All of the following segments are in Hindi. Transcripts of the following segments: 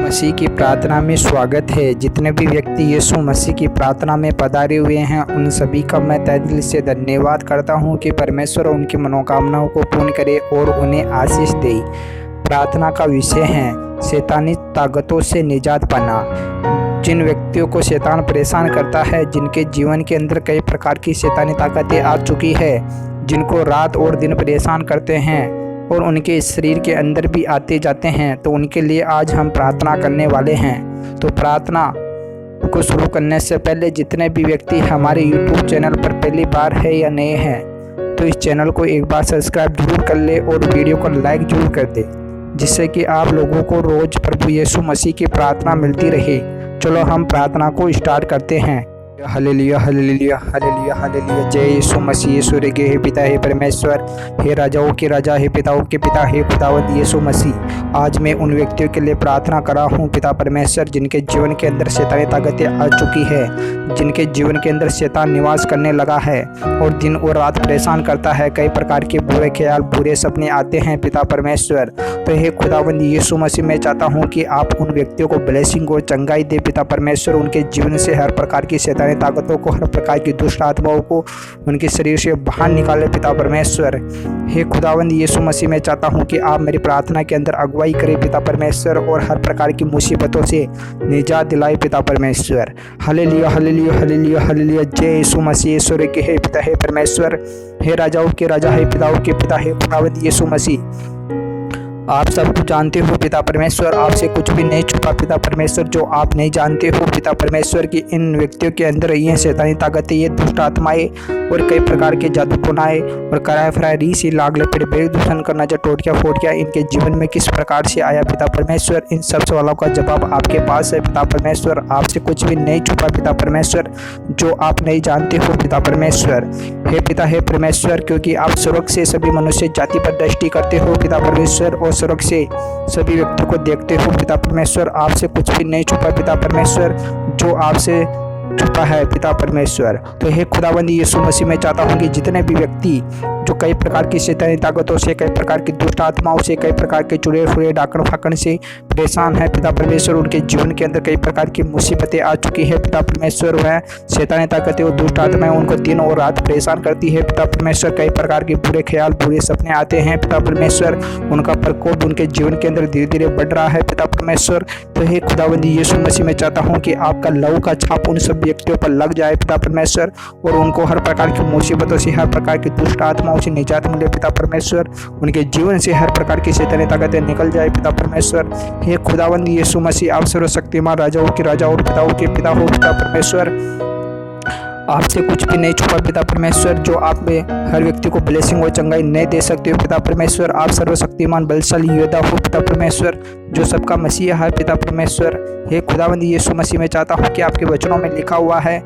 मसीह की प्रार्थना में स्वागत है। जितने भी व्यक्ति यीशु मसीह की प्रार्थना में पधारे हुए हैं उन सभी का मैं तहे दिल से धन्यवाद करता हूं कि परमेश्वर उनकी मनोकामनाओं को पूर्ण करे और उन्हें आशीष दे। प्रार्थना का विषय है शैतानी ताकतों से निजात पाना। जिन व्यक्तियों को शैतान परेशान करता है, जिनके जीवन के अंदर कई प्रकार की शैतानी ताकतें आ चुकी है, जिनको रात और दिन परेशान करते हैं और उनके शरीर के अंदर भी आते जाते हैं, तो उनके लिए आज हम प्रार्थना करने वाले हैं। तो प्रार्थना को शुरू करने से पहले जितने भी व्यक्ति हमारे YouTube चैनल पर पहली बार है या नए हैं, तो इस चैनल को एक बार सब्सक्राइब जरूर कर ले और वीडियो को लाइक जरूर कर दे, जिससे कि आप लोगों को रोज़ प्रभु यीशु मसीह की प्रार्थना मिलती रहे। चलो हम प्रार्थना को स्टार्ट करते हैं। Hallelujah hallelujah hallelujah hallelujah. जय यीशु मसीह। सूर्य के हे पिता हे परमेश्वर, हे राजाओं के राजा, हे पिताओं के पिता, हे खुदावंद यीशु मसीह, आज मैं उन व्यक्तियों के लिए प्रार्थना कर रहा हूँ पिता परमेश्वर, जिनके जीवन के अंदर शैतानी ताकतें आ चुकी है, जिनके जीवन के अंदर शैतान निवास करने लगा है और दिन और रात परेशान करता है। कई प्रकार के बुरे ख्याल, बुरे सपने आते हैं पिता परमेश्वर। तो हे खुदावंद यीशु मसीह, मैं चाहता हूँ कि आप उन व्यक्तियों को ब्लेसिंग और चंगाई दे पिता परमेश्वर। उनके जीवन से हर प्रकार की शैतानी ताकतों को, हर प्रकार की दुष्ट आत्माओं को उनके शरीर से बाहर निकाले पिता परमेश्वर। हे खुदावंद यीशु मसीह, मैं चाहता हूँ कि आप मेरी प्रार्थना के अंदर अगुवाई करें पिता परमेश्वर और हर प्रकार की मुसीबतों से निजात दिलाए पिता परमेश्वर। Hallelujah hallelujah hallelujah hallelujah. जय यीशु मसीह। सूर्य के हे पिता हे परमेश्वर, हे राजाओं के राजा, हे पिताओं के पिता, हे खुदावंद यीशु मसीह, आप सब कुछ जानते हो पिता परमेश्वर। आपसे कुछ भी नहीं छुपा पिता परमेश्वर। जो आप नहीं जानते हो पिता परमेश्वर कि इन व्यक्तियों के अंदर ये शैतानी ताकतें, ये दुष्ट आत्माएं और कई प्रकार के जादू टोनाए और कराए फराए, रीसी, लाग लपेट, बेग दूषण करना, जो टोटियाँ फोटियाँ इनके जीवन में किस प्रकार से आया पिता परमेश्वर, इन सब सवालों का जवाब आपके पास है पिता परमेश्वर। आपसे कुछ भी नहीं छुपा पिता परमेश्वर, जो आप नहीं जानते हो पिता परमेश्वर। हे पिता हे परमेश्वर, क्योंकि आप स्वर्ग से सभी मनुष्य जाति पर दृष्टि करते हो पिता परमेश्वर और स्वर्ग से सभी व्यक्तियों को देखते हो पिता परमेश्वर। आपसे कुछ भी नहीं छुपा पिता परमेश्वर, जो आपसे छुपा है पिता परमेश्वर। तो हे खुदावंद यीशु मसीह, मैं चाहता हूँ कि जितने भी व्यक्ति जो कई प्रकार की शैतानी ताकतों से, कई प्रकार की दुष्ट आत्माओं से, कई प्रकार के चुड़ैल फुड़ैल, डाकण फाकण से परेशान है पिता परमेश्वर, उनके जीवन के अंदर कई प्रकार की मुसीबतें आ चुकी है पिता परमेश्वर। वह शैतानी ताकतें और दुष्ट आत्माएं उनको दिन और रात परेशान करती है पिता परमेश्वर। कई प्रकार के बुरे ख्याल, बुरे सपने आते हैं पिता परमेश्वर। उनका प्रकोप उनके जीवन के अंदर धीरे धीरे बढ़ रहा है पिता परमेश्वर। तो हे खुदावंद यीशु मसीह, मैं चाहता हूँ कि आपका लहू का छाप उन सब व्यक्तियों पर लग जाए पिता परमेश्वर और उनको हर प्रकार की मुसीबतों से, हर प्रकार की दुष्ट आत्माओं से निजात मिले पिता परमेश्वर। उनके जीवन से हर प्रकार की शैतानी ताकतें निकल जाए पिता परमेश्वर। हे खुदावंद यीशु मसीह, आप सर्वशक्तिमान राजाओं के राजा और पिताओं के पिता हो पिता परमेश्वर। आपसे कुछ भी नहीं छुपा पिता परमेश्वर, जो आप में हर व्यक्ति को ब्लेसिंग और चंगाई नहीं दे सकते हो पिता परमेश्वर। आप सर्वशक्तिमान बलशाली योद्धा हो पिता परमेश्वर, जो सबका मसीहा है पिता परमेश्वर। हे खुदावंद यीशु मसीह, मैं चाहता हूँ कि आपके वचनों में लिखा हुआ है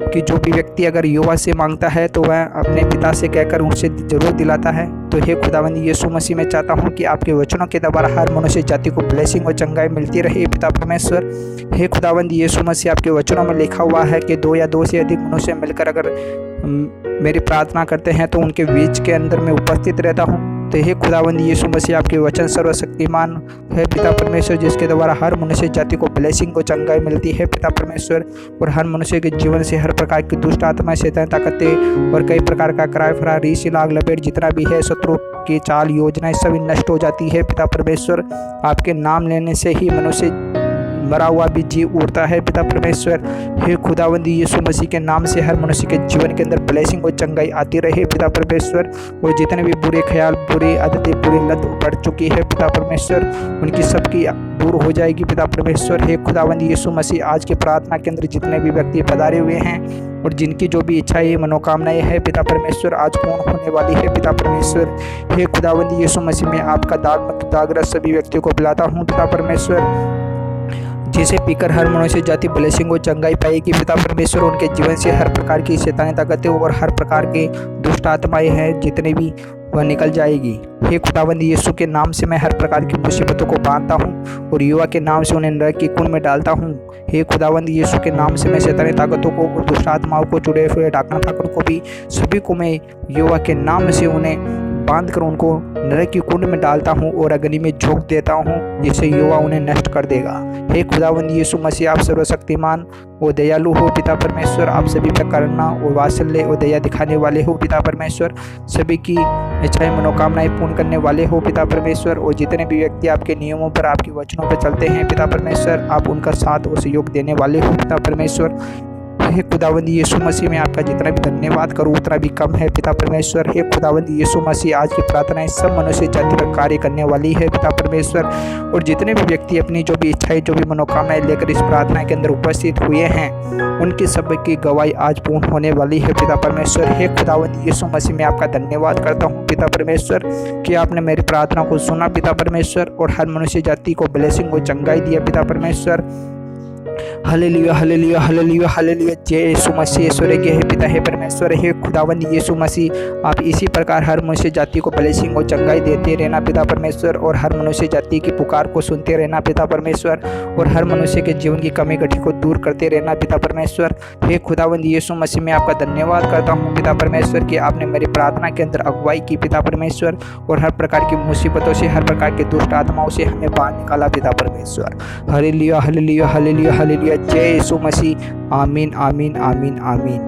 कि जो भी व्यक्ति अगर युवा से मांगता है तो वह अपने पिता से कहकर उनसे जरूर दिलाता है। तो हे खुदावंद यीशु मसीह, मैं चाहता हूँ कि आपके वचनों के द्वारा हर मनुष्य जाति को ब्लेसिंग और चंगाई मिलती रहे पिता परमेश्वर। हे खुदावंद यीशु मसीह, आपके वचनों में लिखा हुआ है कि 2 या 2 से अधिक मनुष्य मिलकर अगर मेरी प्रार्थना करते हैं तो उनके बीच के अंदर मैं उपस्थित रहता हूँ। तो हे खुदावंद यीशु मसीह, आपके वचन सर्वशक्तिमान है पिता परमेश्वर, जिसके द्वारा हर मनुष्य जाति को ब्लेसिंग को चंगाई मिलती है पिता परमेश्वर और हर मनुष्य के जीवन से हर प्रकार की दुष्ट आत्मा, शैतानी ताकतें और कई प्रकार का कराए फरार, रीसी, लाग लपेट जितना भी है, शत्रु की चाल योजनाएं सभी नष्ट हो जाती है पिता परमेश्वर। आपके नाम लेने से ही मनुष्य मरा हुआ भी जी उड़ता है पिता परमेश्वर। हे खुदावंद यीशु मसीह के नाम से हर मनुष्य के जीवन के अंदर ब्लेसिंग और चंगाई आती रहे पिता परमेश्वर और जितने भी बुरे ख्याल, बुरी आदतें, बुरी लत बढ़ चुकी है पिता परमेश्वर, उनकी सबकी दूर हो जाएगी पिता परमेश्वर। हे खुदावंद यीशु मसीह, आज के प्रार्थना के अंदर जितने भी व्यक्ति पधारे हुए हैं और जिनकी जो भी इच्छाएं, मनोकामनाएं है पिता परमेश्वर, आज पूर्ण होने वाली है पिता परमेश्वर। हे खुदावंद यीशु मसीह, मैं आपका दागरस सभी व्यक्तियों को बुलाता हूँ पिता परमेश्वर, जिसे पीकर हर मनुष्य जाति ब्लेसिंग और चंगाई पाएगी पिता परमेश्वर। उनके जीवन से हर प्रकार की शैतानी ताकतें और हर प्रकार के दुष्ट आत्माएं हैं जितने भी, वह निकल जाएगी। हे खुदावंद यीशु के नाम से मैं हर प्रकार की मुसीबतों को बांधता हूँ और युवा के नाम से उन्हें नरक की कुंड में डालता हूँ। हे खुदावंद यीशु के नाम से मैं शैतानी ताकतों को और दुष्ट आत्माओं को, चुड़ैल फुड़ैल, डाकण फाकण को भी, सभी को मैं युवा के नाम से उन्हें बांधकर उनको नरक की कुंड में डालता हूँ और अग्नि में झोंक देता हूँ, जिससे युवा उन्हें नष्ट कर देगा। हे खुदावंद यीशु मसीह, आप सर्वशक्तिमान और दयालु हो पिता परमेश्वर, आप सभी पर करुणा और वात्सल्य और दया दिखाने वाले हो पिता परमेश्वर, सभी की इच्छाएं मनोकामनाएं पूर्ण करने वाले हो पिता परमेश्वर। और जितने भी व्यक्ति आपके नियमों पर, आपके वचनों पर चलते हैं पिता परमेश्वर, आप उनका साथ और सहयोग देने वाले हो पिता परमेश्वर। हे खुदावंद यीशु मसीह, मैं आपका जितना भी धन्यवाद करूँ उतना भी कम है पिता परमेश्वर। हे खुदावंद यीशु मसीह, आज की प्रार्थनाएं सब मनुष्य जाति पर कार्य करने वाली है पिता परमेश्वर। और जितने भी व्यक्ति अपनी जो भी इच्छाएं, जो भी मनोकामनाएं लेकर इस प्रार्थना के अंदर उपस्थित हुए हैं, उनकी सब की गवाही आज पूर्ण होने वाली है पिता परमेश्वर। हे खुदावंद यीशु मसीह, मैं आपका धन्यवाद करता हूँ पिता परमेश्वर कि आपने मेरी प्रार्थना को सुना पिता परमेश्वर, और हर मनुष्य जाति को ब्लेसिंग और चंगाई दिया पिता परमेश्वर। Hallelujah hallelujah hallelujah hallelujah. जय यीशु मसीह, ईश्वर के हे पिता हे परमेश्वर। हे खुदावंद यीशु मसीह, आप इसी प्रकार हर मनुष्य जाति को ब्लेसिंग और चंगाई देते रहना पिता परमेश्वर, और हर मनुष्य जाति की पुकार को सुनते रहना पिता परमेश्वर, और हर मनुष्य के जीवन की कमी घटी को दूर करते रहना पिता परमेश्वर। हे खुदावंद यीशु मसीह, मैं आपका धन्यवाद करता हूँ पिता परमेश्वर कि आपने मेरी प्रार्थना के अंदर अगुवाई की पिता परमेश्वर, और हर प्रकार की मुसीबतों से, हर प्रकार के दुष्ट आत्माओं से हमें बाहर निकाला पिता परमेश्वर। Hallelujah hallelujah hallelujah hallelujah. जय यीशु मसीह। आमीन आमीन आमीन आमीन।